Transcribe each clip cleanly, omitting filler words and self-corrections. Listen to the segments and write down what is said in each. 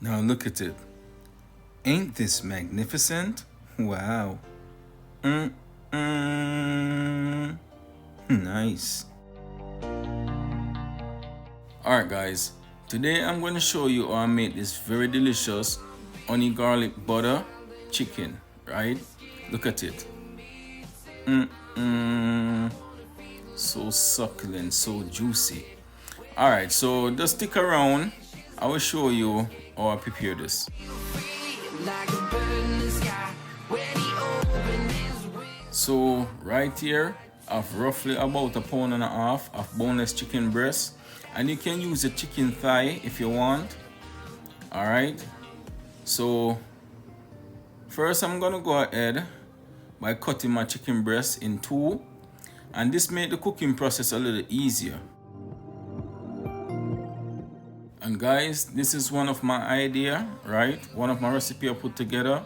Now look at it. Ain't this magnificent? Wow. Nice. Alright guys, today I'm going to show you how I make this very delicious honey garlic butter chicken, right? Look at it. So succulent, so juicy. Alright, so just stick around. I will show you how I prepare this. So right here, I have roughly about 1.5 pounds of boneless chicken breast, and you can use a chicken thigh if you want. Alright, so first I'm gonna go ahead by cutting my chicken breast in two, and this makes the cooking process a little easier. And guys, this is one of my idea, right? One of my recipe I put together,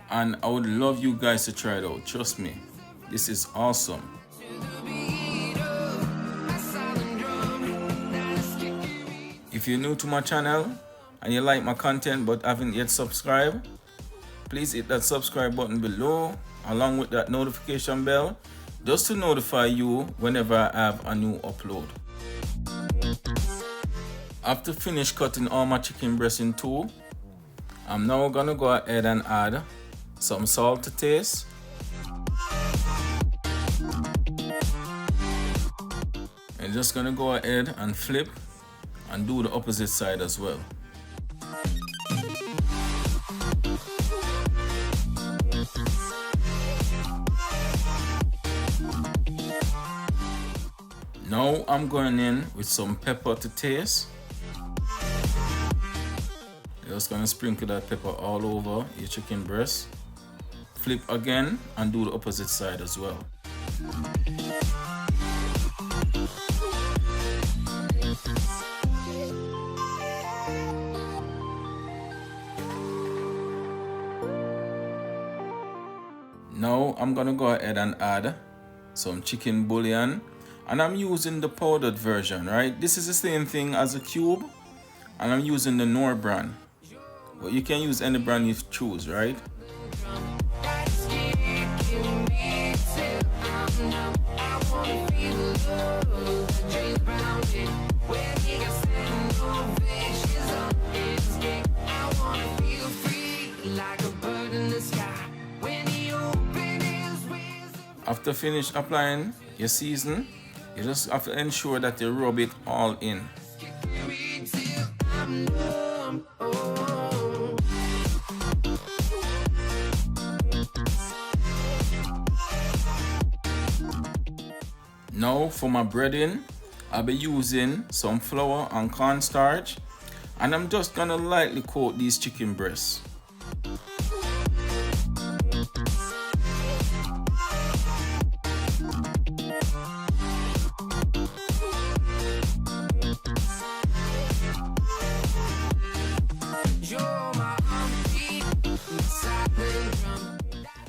and I would love you guys to try it out. Trust me, this is awesome. If you're new to my channel and you like my content but haven't yet subscribed, please hit that subscribe button below along with that notification bell just to notify you whenever I have a new upload. After finish cutting all my chicken breast in two, I'm now gonna go ahead and add some salt to taste. I'm just gonna go ahead and flip and do the opposite side as well. Now I'm going in with some pepper to taste. Just gonna sprinkle that pepper all over your chicken breast. Flip again and do the opposite side as well. Now I'm gonna go ahead and add some chicken bouillon, and I'm using the powdered version, right? This is the same thing as a cube, and I'm using the Knorr brand. But you can use any brand you choose, right? After finish applying your season, you just have to ensure that you rub it all in. Now for my breading, I'll be using some flour and cornstarch, and I'm just gonna lightly coat these chicken breasts.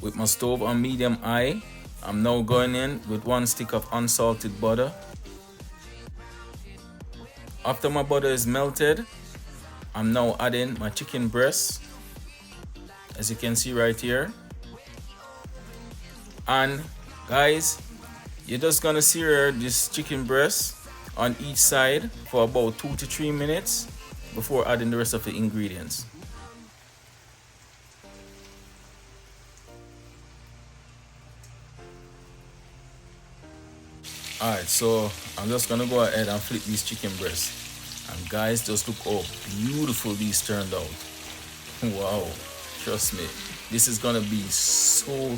With my stove on medium high, I'm now going in with 1 stick of unsalted butter. After my butter is melted, I'm now adding my chicken breast, as you can see right here. And guys, you're just gonna sear this chicken breast on each side for about 2 to 3 minutes before adding the rest of the ingredients. Alright, so I'm just gonna go ahead and flip these chicken breasts. And guys, just look how beautiful these turned out. Wow, trust me, this is gonna be so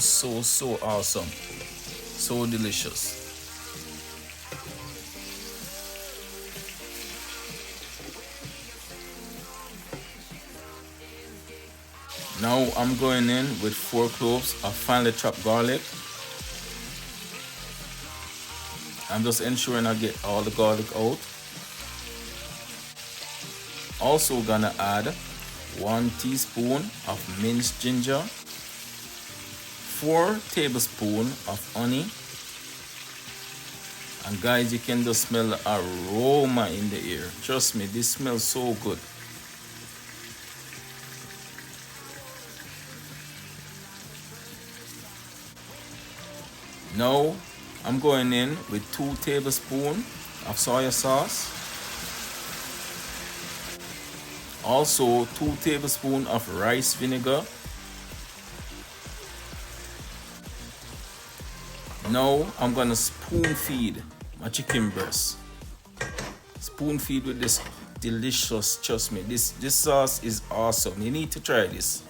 awesome. So delicious. Now I'm going in with 4 cloves of finely chopped garlic. I'm just ensuring I get all the garlic out. Also gonna add 1 teaspoon of minced ginger, 4 tablespoons of honey, and guys, you can just smell the aroma in the air. Trust me, this smells so good. Now I'm going in with 2 tablespoons of soy sauce. Also 2 tablespoons of rice vinegar. Now I'm gonna spoon feed my chicken breast. Spoon feed with this delicious, trust me, this sauce is awesome. You need to try this.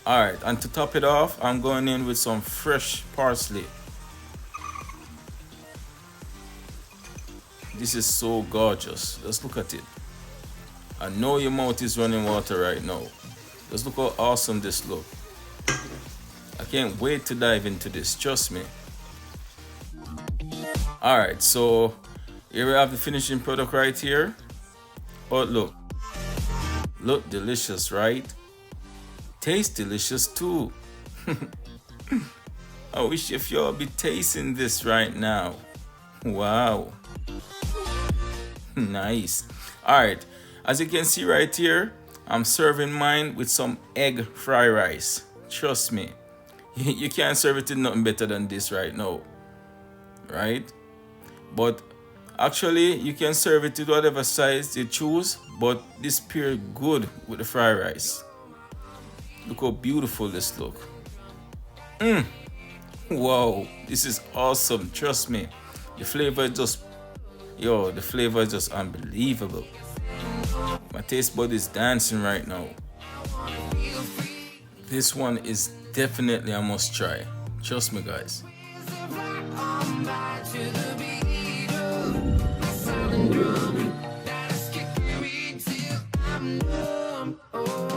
Alright, and to top it off, I'm going in with some fresh parsley. This is so gorgeous. Just look at it. I know your mouth is running water right now. Just look how awesome this looks. I can't wait to dive into this, trust me. Alright, so here we have the finishing product right here. But look delicious, right? Tastes delicious too. I wish if y'all be tasting this right now. Wow. Nice. Alright, as you can see right here, I'm serving mine with some egg fried rice. Trust me, you can't serve it with nothing better than this right now, right? But actually, you can serve it with whatever size you choose, but this pairs good with the fried rice. Look how beautiful this look. Wow, this is awesome, trust me. The flavor is just, the flavor is just unbelievable. My taste bud is dancing right now. This one is definitely a must try. Trust me, guys. Oh